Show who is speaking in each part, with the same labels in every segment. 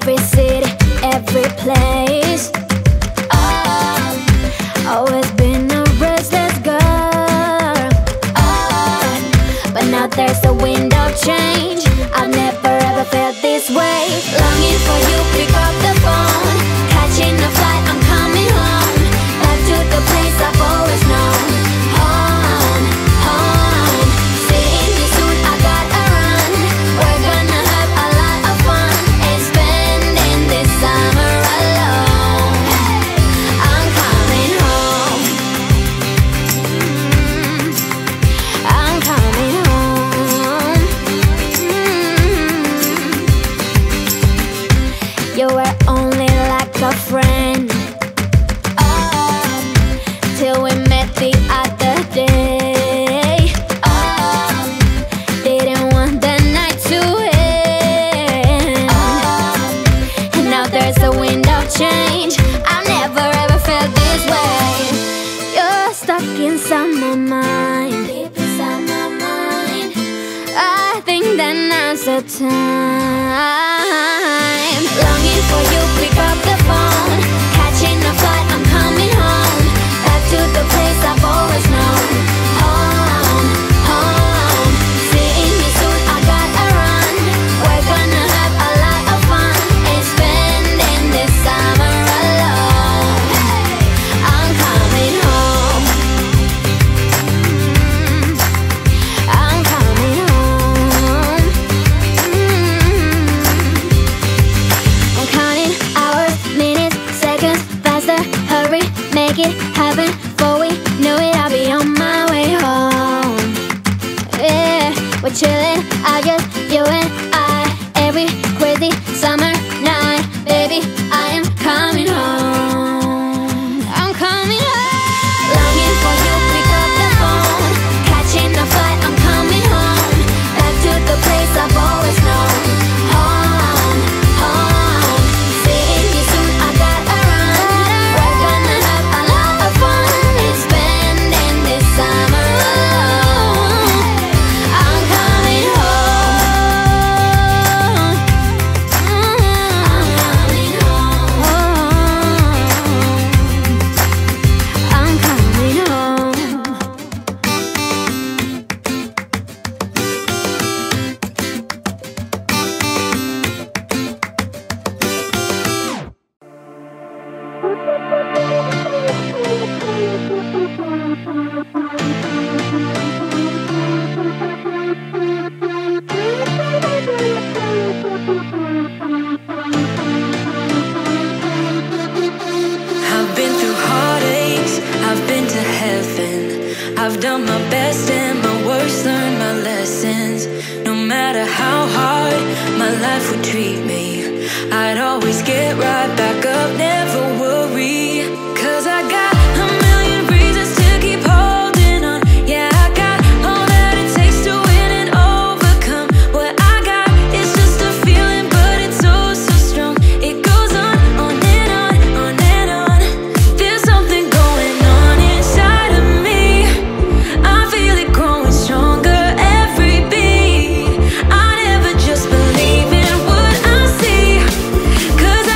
Speaker 1: every city, every place. Always been a restless girl. But now there's a wind of change. I've never ever felt this way. Longing for you, pick up the phone. Catching a flight, I'm coming home. Back to the place I've always known. Home, home. Seeing you soon, I gotta run. We're gonna have a lot of fun and spending this summer alone. I'm coming home. I'm coming home. You were only like a friend till we met the other day. Didn't want the night to end, and now there's a wind of change. I've never ever felt this way. You're stuck inside my mind, deep inside my mind. I think that now's the time. Longing for you, pick up the phone. Catching a flight, I'm coming home. Back to the place I've always known. Home, home. Seeing you soon, I gotta run. We're gonna have a lot of fun and spending this summer alone. I'm coming home. I'm coming home. I'm counting hours, minutes, seconds, faster. Hurry, make it happen. Before we know it, I'll be on my way home. Yeah, we're chilling, I just, you and I. Every crazy summer night, baby, I am coming home. I'm coming home. Longing for you, pick up the phone. Catching a flight, I'm coming home. Back to the place I've always known. Home, home. Seeing you soon, I gotta run. We're gonna have a lot of fun and spending this summer alone. I'm coming home. I'm coming home. I'm coming home.
Speaker 2: I've been through heartaches, I've been to heaven. I've done my best and my worst, learned my lessons. No matter how hard my life would treat me, I'd always get right back up, never worry. 'Cause I got a million reasons to keep holding on. Yeah, I got all that it takes to win and overcome. What I got is just a feeling, but it's oh so strong. It goes on and on, on and on. There's something going on inside of me. I feel it growing stronger every beat. I never just believe in what I see, 'cause I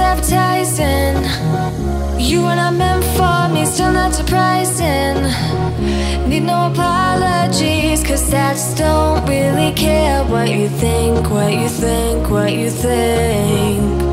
Speaker 2: appetizing. You are not meant for me, still not surprising. Need no apologies, cause I just don't really care what you think, what you think, what you think.